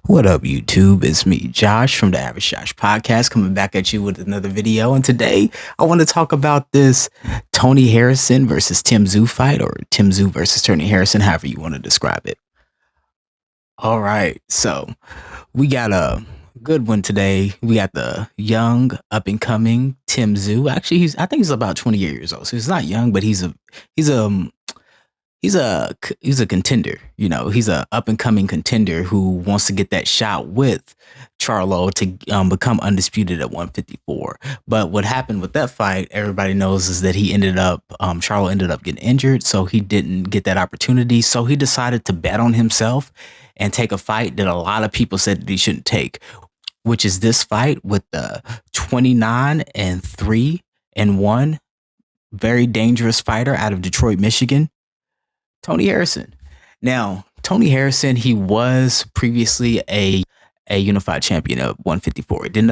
What up, YouTube? It's me, Josh, from the Average Josh Podcast, coming back at you with another video. And today, I want to talk about this Tony Harrison versus Tim Tszyu fight, or Tim Tszyu versus Tony Harrison, however you want to describe it. All right, so we got a good one today. We got the young, up and coming Tim Tszyu. Actually, I think he's about 28 years old, so he's not young, but he's a contender. You know, he's a up and coming contender who wants to get that shot with Charlo to become undisputed at 154. But what happened with that fight, everybody knows, is that Charlo ended up getting injured, so he didn't get that opportunity. So he decided to bet on himself and take a fight that a lot of people said that he shouldn't take, which is this fight with the 29-3-1 very dangerous fighter out of Detroit, Michigan, Tony Harrison. Now, Tony Harrison, he was previously a unified champion of 154. He did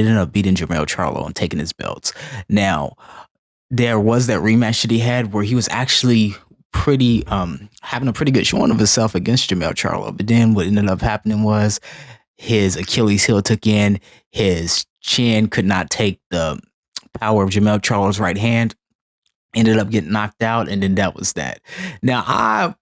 end up beating JERMELL Charlo and taking his belts. Now, there was that rematch that he had where he was actually having a pretty good showing of himself against JERMELL Charlo. But then what ended up happening was his Achilles heel took in, his chin could not take the power of JERMELL Charlo's right hand, ended up getting knocked out, and then that was that. Now, I'm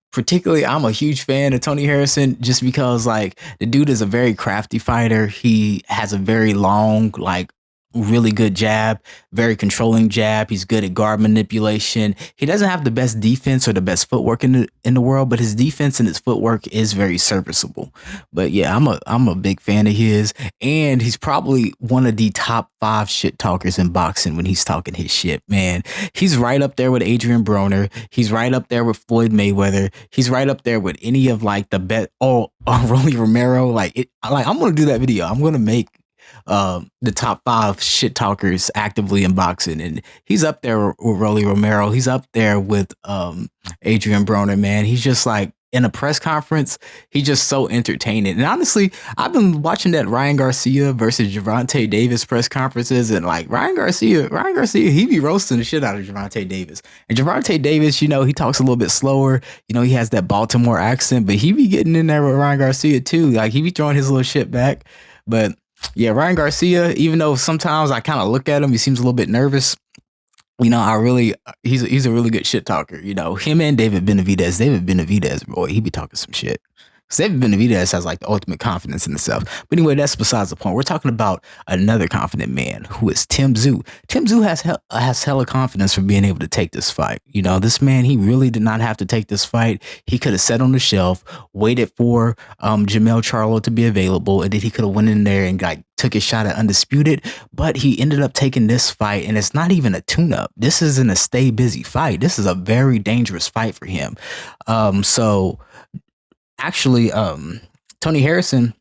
a huge fan of Tony Harrison just because, like, the dude is a very crafty fighter. He has a very long, like, really good jab, very controlling jab. He's good at guard manipulation. He doesn't have the best defense or the best footwork in the world, but his defense and his footwork is very serviceable. But yeah, I'm a big fan of his, and he's probably one of the top 5 shit talkers in boxing when he's talking his shit, man. He's right up there with Adrian Broner. He's right up there with Floyd Mayweather. He's right up there with any of, like, the best. Rolly Romero. I'm gonna do that video. I'm gonna make the top 5 shit talkers actively in boxing, and he's up there with Rolly Romero. He's up there with Adrian Broner, man. He's just, like, in a press conference, he's just so entertaining. And honestly, I've been watching that Ryan Garcia versus Gervonta Davis press conferences, and, like, Ryan Garcia, he be roasting the shit out of Gervonta Davis. And Gervonta Davis, you know, he talks a little bit slower. You know, he has that Baltimore accent, but he be getting in there with Ryan Garcia too. Like, he be throwing his little shit back. But yeah, Ryan Garcia, even though sometimes I kind of look at him, he seems a little bit nervous. You know, he's a really good shit talker. You know, him and David Benavidez, boy, he be talking some shit. David Benavidez has, like, the ultimate confidence in himself. But anyway, that's besides the point. We're talking about another confident man, who is Tim Tszyu. Tim Tszyu has hella confidence for being able to take this fight. You know, this man, he really did not have to take this fight. He could have sat on the shelf, waited for JERMELL Charlo to be available, and then he could have went in there and, like, took his shot at undisputed. But he ended up taking this fight, and it's not even a tune-up. This isn't a stay busy fight. This is a very dangerous fight for him. Actually, Tony Harrison,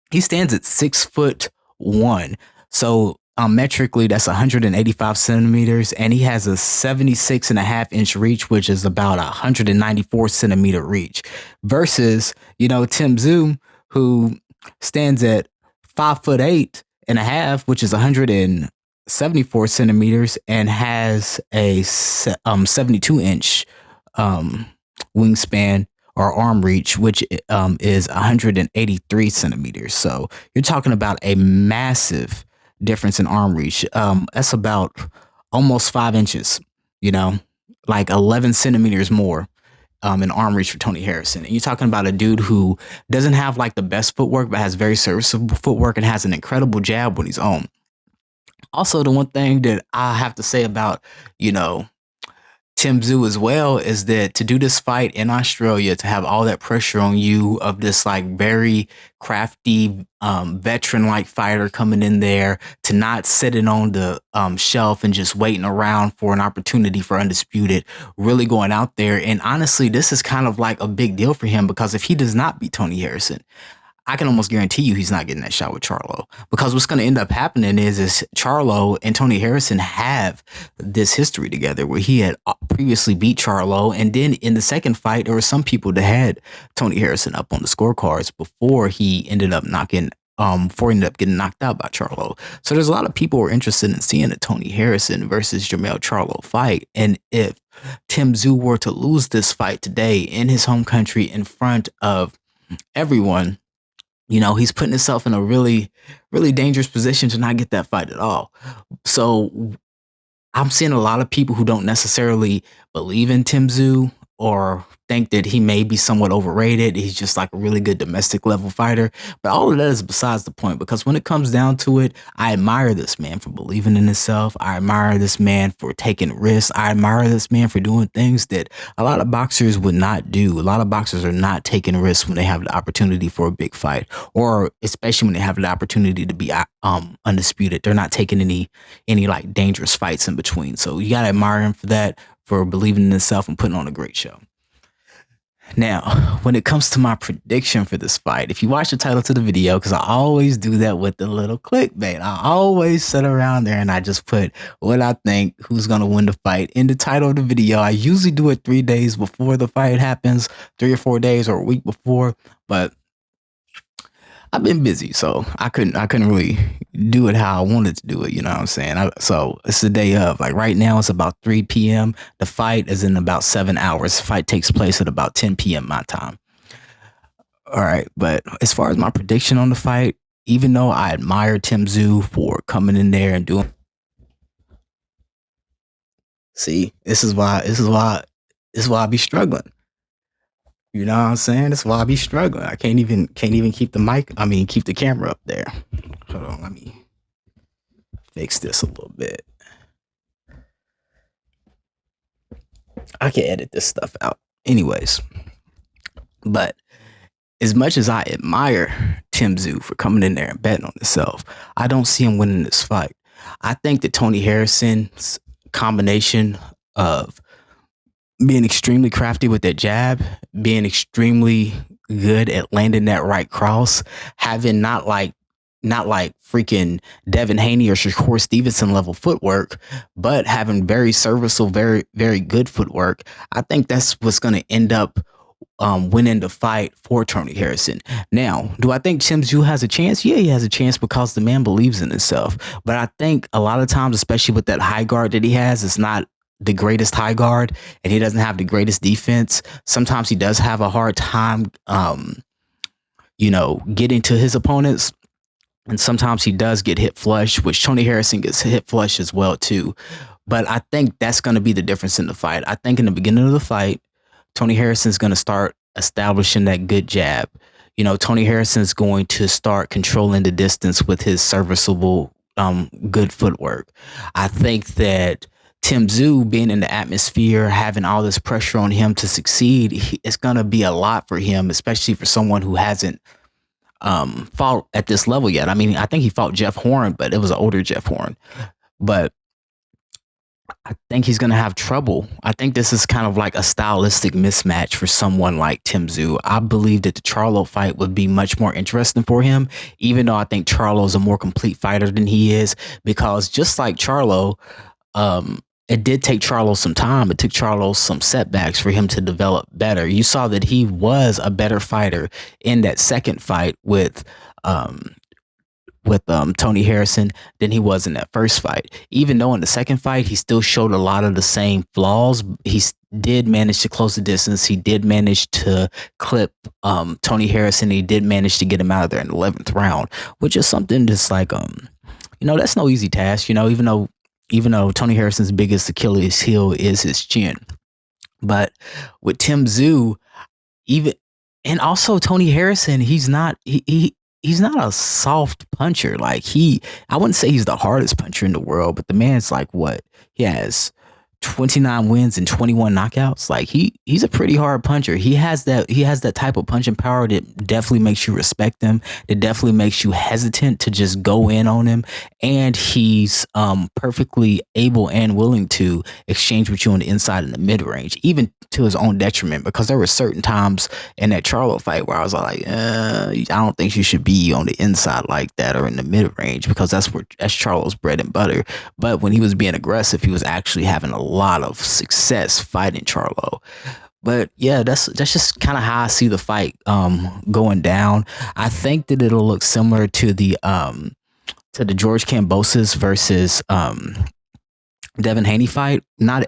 he stands at 6'1". So metrically, that's 185 centimeters, and he has a 76.5-inch reach, which is about 194 centimeter reach. Versus, you know, Tim Tszyu, who stands at 5'8.5", which is 174 centimeters, and has a 72-inch wingspan or arm reach, which is 183 centimeters. So you're talking about a massive difference in arm reach. That's about almost 5 inches, you know, like 11 centimeters more in arm reach for Tony Harrison. And you're talking about a dude who doesn't have, like, the best footwork, but has very serviceable footwork and has an incredible jab when he's on. Also, the one thing that I have to say about, you know, Tim Tszyu as well is that to do this fight in Australia, to have all that pressure on you of this, like, very crafty veteran-like fighter coming in there, to not sitting on the shelf and just waiting around for an opportunity for undisputed, really going out there. And honestly, this is kind of like a big deal for him, because if he does not beat Tony Harrison, I can almost guarantee you he's not getting that shot with Charlo, because what's going to end up happening is Charlo and Tony Harrison have this history together where he had previously beat Charlo, and then in the second fight, there were some people that had Tony Harrison up on the scorecards before he ended up getting knocked out by Charlo. So there's a lot of people who are interested in seeing a Tony Harrison versus JERMELL Charlo fight, and if Tim Tszyu were to lose this fight today in his home country in front of everyone, You know, he's putting himself in a really, really dangerous position to not get that fight at all. So I'm seeing a lot of people who don't necessarily believe in Tszyu or think that he may be somewhat overrated. He's just like a really good domestic level fighter. But all of that is besides the point, because when it comes down to it, I admire this man for believing in himself. I admire this man for taking risks. I admire this man for doing things that a lot of boxers would not do. A lot of boxers are not taking risks when they have the opportunity for a big fight, or especially when they have the opportunity to be undisputed. They're not taking any like dangerous fights in between. So you gotta admire him for that, for believing in himself and putting on a great show. Now, when it comes to my prediction for this fight, if you watch the title to the video, because I always do that with the little clickbait, I always sit around there and I just put what I think, who's going to win the fight in the title of the video. I usually do it 3 days before the fight happens, 3 or 4 days or a week before, but I've been busy, so I couldn't really do it how I wanted to do it. You know what I'm saying? So it's the day of. Like right now, it's about 3 p.m. The fight is in about 7 hours. The fight takes place at about 10 p.m. my time. All right, but as far as my prediction on the fight, even though I admire Tszyu for coming in there and doing, see, this is why I be struggling. You know what I'm saying? That's why I be struggling. I can't even keep keep the camera up there. Hold on, let me fix this a little bit. I can edit this stuff out. Anyways, but as much as I admire Tszyu for coming in there and betting on himself, I don't see him winning this fight. I think that Tony Harrison's combination of being extremely crafty with that jab, being extremely good at landing that right cross, having not like freaking Devin Haney or Shakur Stevenson level footwork, but having very serviceable, very, very good footwork. I think that's what's going to end up winning the fight for Tony Harrison. Now, do I think Tszyu has a chance? Yeah, he has a chance because the man believes in himself. But I think a lot of times, especially with that high guard that he has, it's not the greatest high guard, and he doesn't have the greatest defense. Sometimes he does have a hard time, getting to his opponents. And sometimes he does get hit flush, which Tony Harrison gets hit flush as well, too. But I think that's going to be the difference in the fight. I think in the beginning of the fight, Tony Harrison's going to start establishing that good jab. You know, Tony Harrison's going to start controlling the distance with his serviceable, good footwork. I think that Tszyu being in the atmosphere, having all this pressure on him to succeed, it's going to be a lot for him, especially for someone who hasn't fought at this level yet. I mean, I think he fought Jeff Horn, but it was an older Jeff Horn. But I think he's going to have trouble. I think this is kind of like a stylistic mismatch for someone like Tszyu. I believe that the Charlo fight would be much more interesting for him, even though I think Charlo is a more complete fighter than he is, because just like Charlo, it did take Charlo some time. It took Charlo some setbacks for him to develop better. You saw that he was a better fighter in that second fight with Tony Harrison than he was in that first fight. Even though in the second fight, he still showed a lot of the same flaws. He did manage to close the distance. He did manage to clip Tony Harrison. He did manage to get him out of there in the 11th round, which is something that's like, that's no easy task, even though Tony Harrison's biggest Achilles heel is his chin. But with Tszyu, and also Tony Harrison, he's not a soft puncher. Like I wouldn't say he's the hardest puncher in the world, but the man's like what? He has 29 wins and 21 knockouts. Like he's a pretty hard puncher. He has that type of punching power that definitely makes you respect him. That definitely makes you hesitant to just go in on him. And he's perfectly able and willing to exchange with you on the inside and the mid range, even to his own detriment, because there were certain times in that Charlo fight where I was like, I don't think you should be on the inside like that or in the mid range, because that's Charlo's bread and butter. But when he was being aggressive, he was actually having a lot of success fighting Charlo. But yeah, that's just kind of how I see the fight going down. I think that it'll look similar to the George Kambosos versus Devin Haney fight, not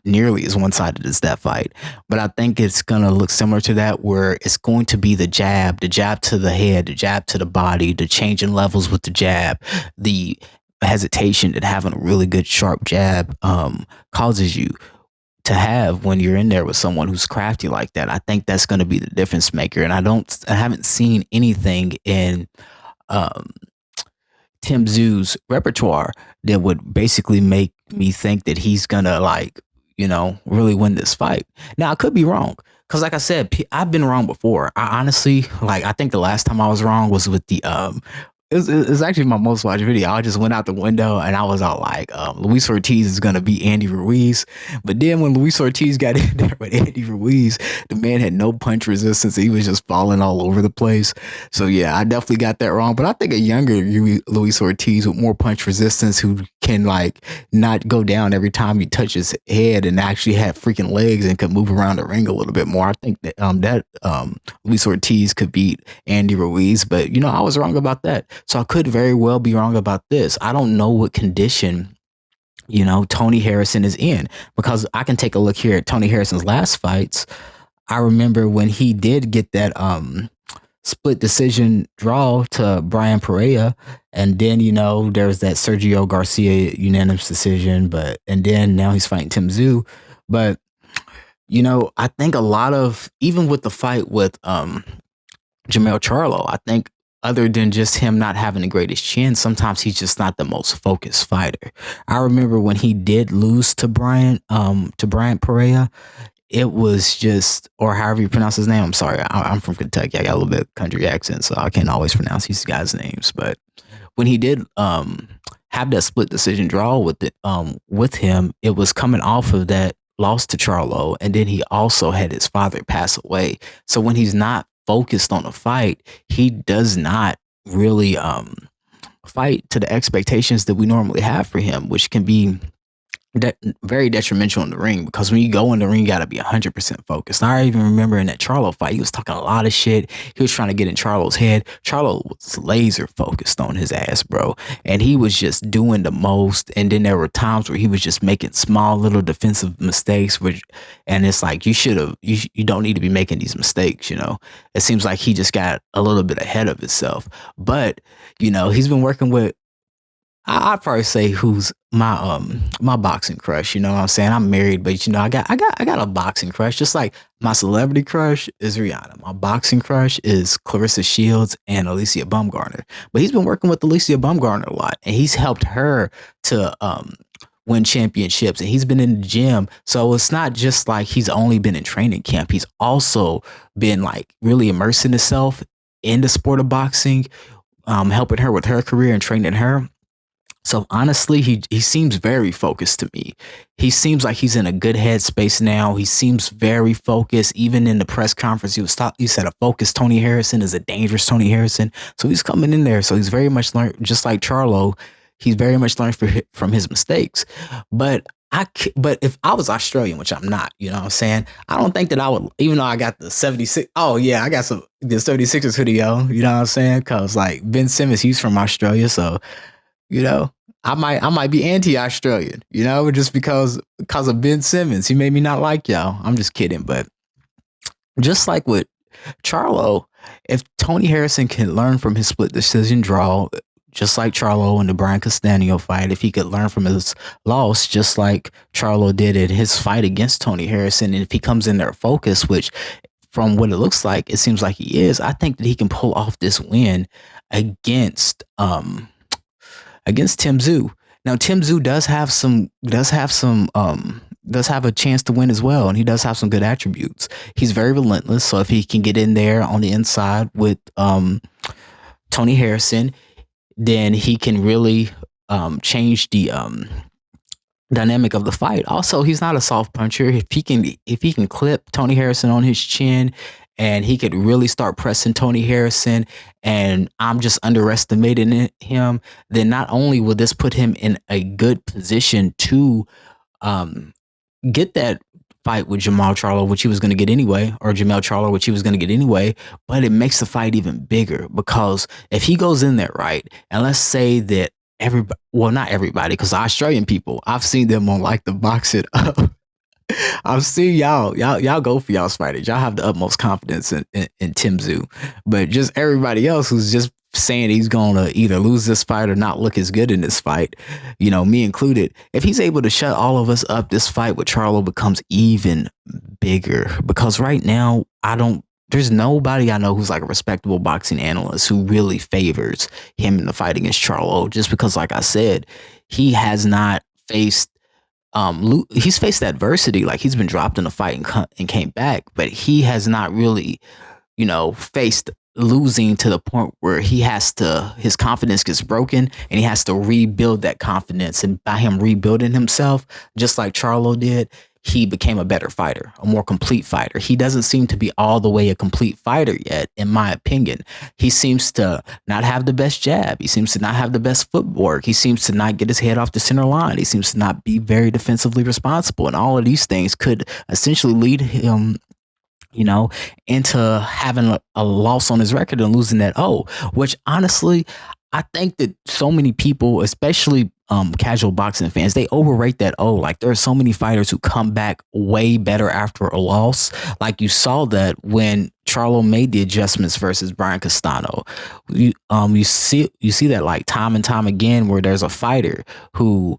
nearly as one sided as that fight, but I think it's gonna look similar to that, where it's going to be the jab to the head, the jab to the body, the changing levels with the jab, the hesitation that having a really good sharp jab causes you to have when you're in there with someone who's crafty like that. I think that's going to be the difference maker, and I haven't seen anything in um, Tim Tszyu's repertoire that would basically make me think that he's gonna, like, really win this fight. Now I could be wrong, because like I said, I've been wrong before. I honestly, like, I think the last time I was wrong was with the it's actually my most watched video. I just went out the window and I was all like, Luis Ortiz is gonna beat Andy Ruiz. But then when Luis Ortiz got in there with Andy Ruiz, the man had no punch resistance. He was just falling all over the place. So yeah, I definitely got that wrong. But I think a younger Luis Ortiz with more punch resistance, who can, like, not go down every time he touches his head, and actually have freaking legs and could move around the ring a little bit more. I think that Luis Ortiz could beat Andy Ruiz. But I was wrong about that. So I could very well be wrong about this. I don't know what condition, Tony Harrison is in, because I can take a look here at Tony Harrison's last fights. I remember when he did get that split decision draw to Brian Pereira, and then there's that Sergio Garcia unanimous decision, and then now he's fighting Tim Tszyu. But I think a lot of, even with the fight with Jermell Charlo, I think, other than just him not having the greatest chin, sometimes he's just not the most focused fighter. I remember when he did lose to Brian Pereira, it was just, or however you pronounce his name. I'm sorry, I'm from Kentucky. I got a little bit of country accent, so I can't always pronounce these guys' names. But when he did have that split decision draw with him, it was coming off of that loss to Charlo, and then he also had his father pass away. So when he's not focused on a fight, he does not really fight to the expectations that we normally have for him, which can be very detrimental in the ring, because when you go in the ring, you got to be 100% focused. I even remember in that Charlo fight, he was talking a lot of shit. He was trying to get in Charlo's head. Charlo was laser focused on his ass, bro. And he was just doing the most. And then there were times where he was just making small little defensive mistakes, and it's like, you don't need to be making these mistakes, It seems like he just got a little bit ahead of himself. But, he's been working with, I'd probably say, who's my boxing crush. You know what I'm saying? I'm married, but I got a boxing crush. Just like my celebrity crush is Rihanna, my boxing crush is Clarissa Shields and Alicia Baumgartner. But he's been working with Alicia Baumgartner a lot, and he's helped her to win championships, and he's been in the gym. So it's not just like he's only been in training camp. He's also been, like, really immersing himself in the sport of boxing, helping her with her career and training her. So honestly, he seems very focused to me. He seems like he's in a good headspace now. He seems very focused. Even in the press conference, he said a focused Tony Harrison is a dangerous Tony Harrison. So he's coming in there. So he's very much learned, just like Charlo. He's very much learned from his mistakes. But if I was Australian, which I'm not, you know what I'm saying? I don't think that I would, even though I got the 76. Oh yeah, I got the 76ers hoodie, yo. You know what I'm saying? Because, like, Ben Simmons, he's from Australia, so. I might be anti-Australian, just because of Ben Simmons. He made me not like y'all. I'm just kidding. But just like with Charlo, if Tony Harrison can learn from his split decision draw, just like Charlo in the Brian Castano fight, if he could learn from his loss, just like Charlo did in his fight against Tony Harrison, and if he comes in there focused, which from what it looks like, it seems like he is, I think that he can pull off this win against Tim Tszyu. Now, Tim Tszyu does have a chance to win as well, and he does have some good attributes. He's very relentless, so if he can get in there on the inside with Tony Harrison, then he can really change the dynamic of the fight. Also, he's not a soft puncher. If he can clip Tony Harrison on his chin, and he could really start pressing Tony Harrison, and I'm just underestimating him, then not only will this put him in a good position to get that fight with Jermell Charlo, which he was going to get anyway, or Jermell Charlo, which he was going to get anyway, but it makes the fight even bigger, because if he goes in there right, and let's say that everybody, well, not everybody, because Australian people, I've seen them on like the Box It Up. I've seen y'all go for y'all's fighters. Y'all have the utmost confidence in Tim Tszyu, but just everybody else who's just saying he's gonna either lose this fight or not look as good in this fight, you know, me included. If he's able to shut all of us up, this fight with Charlo becomes even bigger, because right now there's nobody I know who's like a respectable boxing analyst who really favors him in the fight against Charlo, just because, like I said, he has not faced he's faced adversity. Like, he's been dropped in a fight and came back, but he has not really, you know, faced losing to the point where his confidence gets broken and he has to rebuild that confidence. And by him rebuilding himself, just like Charlo did, he became a better fighter, a more complete fighter. He doesn't seem to be all the way a complete fighter yet, in my opinion. He seems to not have the best jab. He seems to not have the best footwork. He seems to not get his head off the center line. He seems to not be very defensively responsible. And all of these things could essentially lead him, you know, into having a loss on his record and losing that which honestly, I think that so many people, especially casual boxing fans, they overrate that. Like, there are so many fighters who come back way better after a loss. Like, you saw that when Charlo made the adjustments versus Brian Castano. You see that like time and time again, where there's a fighter who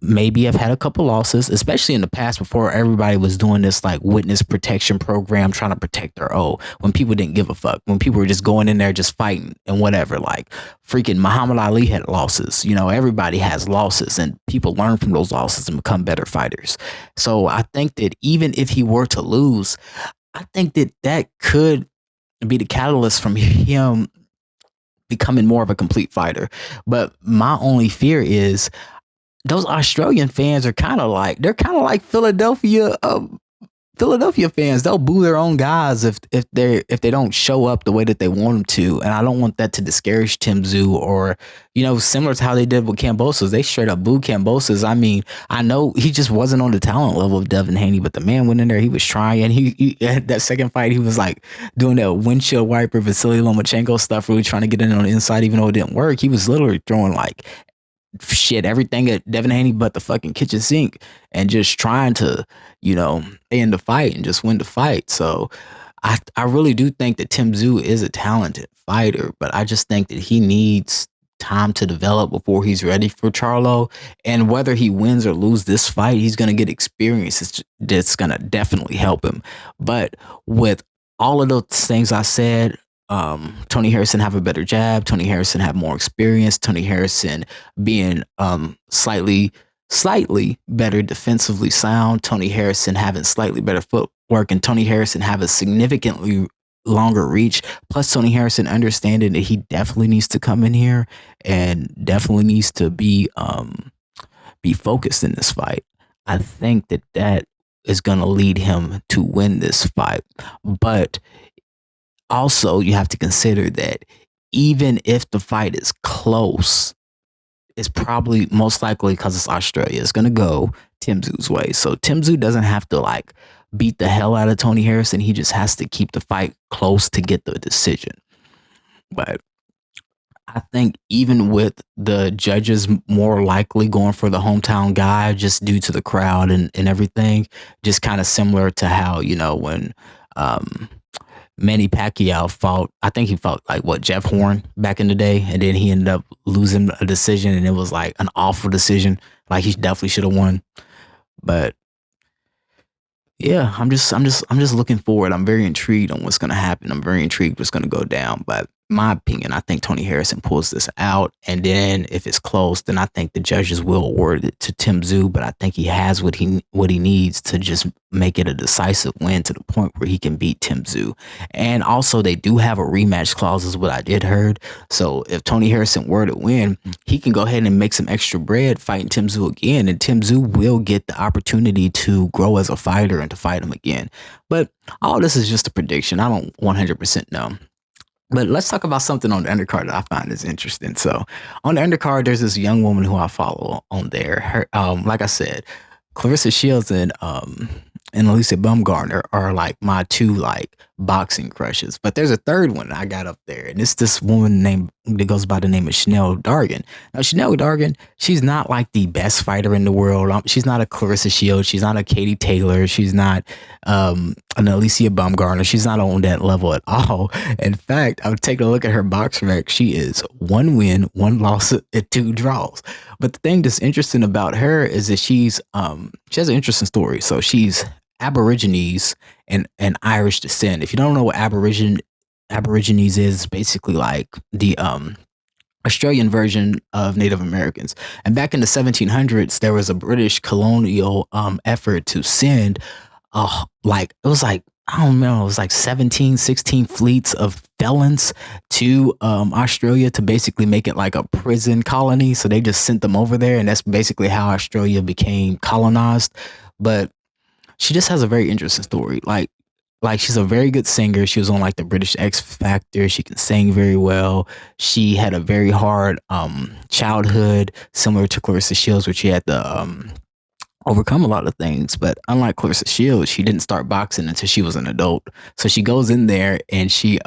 maybe have had a couple losses, especially in the past before everybody was doing this like witness protection program, trying to protect their when people didn't give a fuck, when people were just going in there just fighting and whatever. Like, freaking Muhammad Ali had losses. You know, everybody has losses, and people learn from those losses and become better fighters. So I think that even if he were to lose, I think that could be the catalyst from him becoming more of a complete fighter. But my only fear is those Australian fans are kind of like Philadelphia fans. They'll boo their own guys if they don't show up the way that they want them to. And I don't want that to discourage Tim Tszyu, or, you know, similar to how they did with Kambosos. They straight up booed Kambosos. I mean, I know he just wasn't on the talent level of Devin Haney, but the man went in there, he was trying. He had that second fight, he was like doing that windshield wiper Vasily Lomachenko stuff, really trying to get in on the inside, even though it didn't work. He was literally throwing like everything at Devin Haney but the fucking kitchen sink, and just trying to, you know, end the fight and just win the fight. So I really do think that Tim Tszyu is a talented fighter, but I just think that he needs time to develop before he's ready for Charlo. And whether he wins or loses this fight, he's going to get experience that's going to definitely help him. But with all of those things I said, Tony Harrison have a better jab, Tony Harrison have more experience, Tony Harrison being slightly better defensively sound, Tony Harrison having slightly better footwork, and Tony Harrison have a significantly longer reach, plus Tony Harrison understanding that he definitely needs to come in here and definitely needs to be focused in this fight. I think that is going to lead him to win this fight. But also, you have to consider that even if the fight is close, it's probably most likely, because it's Australia, it's going to go Tim Tszyu's way. So Tim Tszyu doesn't have to like beat the hell out of Tony Harrison. He just has to keep the fight close to get the decision. But I think even with the judges more likely going for the hometown guy just due to the crowd and everything, just kind of similar to how, you know, when Manny Pacquiao fought, I think he fought like Jeff Horn back in the day, and then he ended up losing a decision, and it was like an awful decision. Like, he definitely should have won. But yeah, I'm just looking forward. I'm very intrigued on what's going to happen. I'm very intrigued what's going to go down. But my opinion, I think Tony Harrison pulls this out, and then if it's close, then I think the judges will award it to Tim Tszyu. But I think he has what he needs to just make it a decisive win to the point where he can beat Tim Tszyu. And also, they do have a rematch clause, is what I did heard. So if Tony Harrison were to win, he can go ahead and make some extra bread fighting Tim Tszyu again, and Tim Tszyu will get the opportunity to grow as a fighter and to fight him again. But all this is just a prediction. I don't 100% know. But let's talk about something on the undercard that I find is interesting. So on the undercard, there's this young woman who I follow on there. Her, like I said, Clarissa Shields and Alicia Baumgartner are like my two like boxing crushes. But there's a third one I got up there, and it's this woman named that goes by the name of Chanel Dargan. Now, Chanel Dargan, she's not like the best fighter in the world. She's not a Clarissa Shields. She's not a Katie Taylor. She's not an Alicia Baumgartner. She's not on that level at all. In fact, I would take a look at her box rec. She is 1 win, 1 loss, and 2 draws. But the thing that's interesting about her is that she has an interesting story. So she's Aborigines and Irish descent. If you don't know what Aborigines is, basically like the Australian version of Native Americans. And back in the 1700s, there was a British colonial effort to send like it was like, I don't know, it was like 17, 16 fleets of felons to Australia to basically make it like a prison colony. So they just sent them over there, and that's basically how Australia became colonized. But she just has a very interesting story. Like she's a very good singer. She was on like the British X Factor. She can sing very well. She had a very hard childhood, similar to Clarissa Shields, where she had to overcome a lot of things. But unlike Clarissa Shields, she didn't start boxing until she was an adult. So she goes in there and she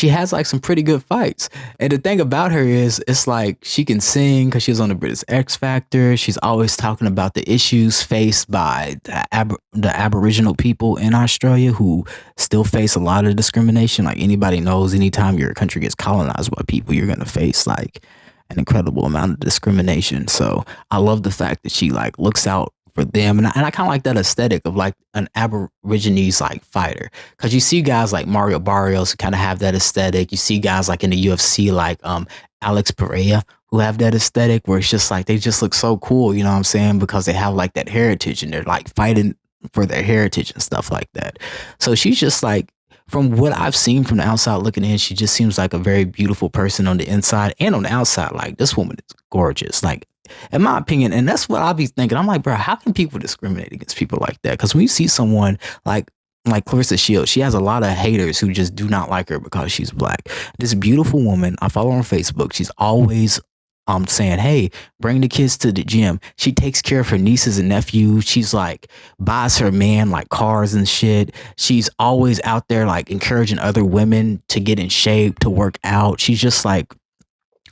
has like some pretty good fights. And the thing about her is, it's like she can sing because she was on the British X Factor. She's always talking about the issues faced by the Aboriginal people in Australia, who still face a lot of discrimination. Like anybody knows, anytime your country gets colonized by people, you're going to face like an incredible amount of discrimination. So I love the fact that she like looks out for them, and I kind of like that aesthetic of like an Aborigines like fighter, because you see guys like Mario Barrios who kind of have that aesthetic. You see guys like in the UFC like Alex Pereira who have that aesthetic where it's just like they just look so cool, you know what I'm saying, because they have like that heritage and they're like fighting for their heritage and stuff like that. So she's just like, from what I've seen from the outside looking in, she just seems like a very beautiful person on the inside and on the outside. Like, this woman is gorgeous, like, in my opinion. And that's what I'll be thinking. I'm like, bro, how can people discriminate against people like that? Because when you see someone like Clarissa Shields, she has a lot of haters who just do not like her because she's black. This beautiful woman, I follow her on Facebook. She's always saying, hey, bring the kids to the gym. She takes care of her nieces and nephews. She's like, buys her man like cars and shit. She's always out there like encouraging other women to get in shape, to work out. She's just like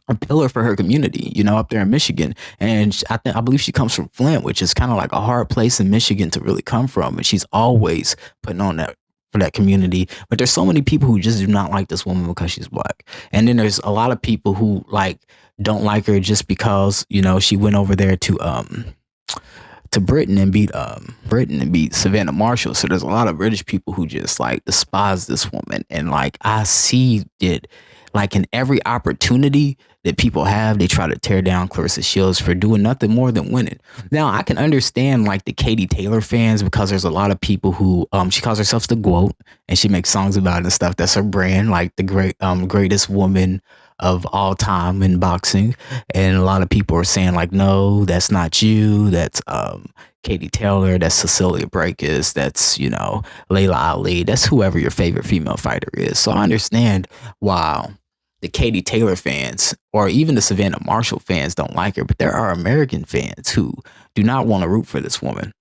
a pillar for her community, you know, up there in Michigan. And I believe she comes from Flint, which is kind of like a hard place in Michigan to really come from. And she's always putting on that for that community. But there's so many people who just do not like this woman because she's black. And then there's a lot of people who like don't like her just because, you know, she went over there to Britain and beat Savannah Marshall. So there's a lot of British people who just like despise this woman. And like I see it like in every opportunity that people have, they try to tear down Clarissa Shields for doing nothing more than winning. Now, I can understand like the Katie Taylor fans, because there's a lot of people who she calls herself the GOAT and she makes songs about it and stuff. That's her brand, like the greatest woman of all time in boxing. And a lot of people are saying like, no, that's not you. That's Katie Taylor. That's Cecilia Brækhus. That's, you know, Layla Ali. That's whoever your favorite female fighter is. So I understand why the Katie Taylor fans or even the Savannah Marshall fans don't like her, but there are American fans who do not want to root for this woman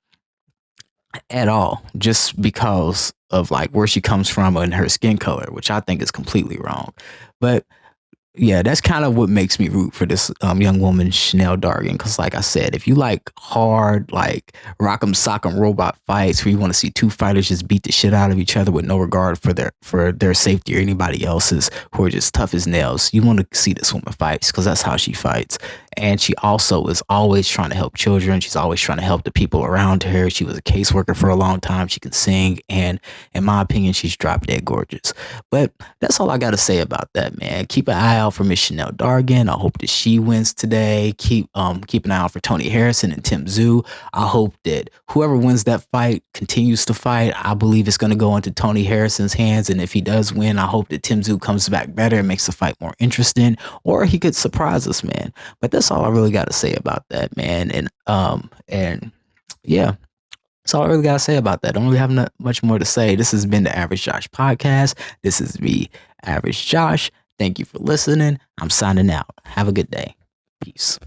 at all, just because of like where she comes from and her skin color, which I think is completely wrong. But yeah, that's kind of what makes me root for this young woman, Chanel Dargan. Because like I said, if you like hard, like rock'em sock'em robot fights where you want to see two fighters just beat the shit out of each other with no regard for their safety or anybody else's, who are just tough as nails, you want to see this woman fight, because that's how she fights. And she also is always trying to help children. She's always trying to help the people around her. She was a caseworker for a long time. She can sing. And in my opinion, she's drop dead gorgeous. But that's all I got to say about that, man. Keep an eye out for Miss Chanel Dargan. I hope that she wins today. Keep an eye out for Tony Harrison and Tszyu. I hope that whoever wins that fight continues to fight. I believe it's going to go into Tony Harrison's hands. And if he does win, I hope that Tszyu comes back better and makes the fight more interesting. Or he could surprise us, man. But that's all I really got to say about that, man. And yeah, that's all I really got to say about that. I don't really have much more to say. This has been the Average Josh podcast. This is me, Average Josh. Thank you for listening. I'm signing out. Have a good day. Peace.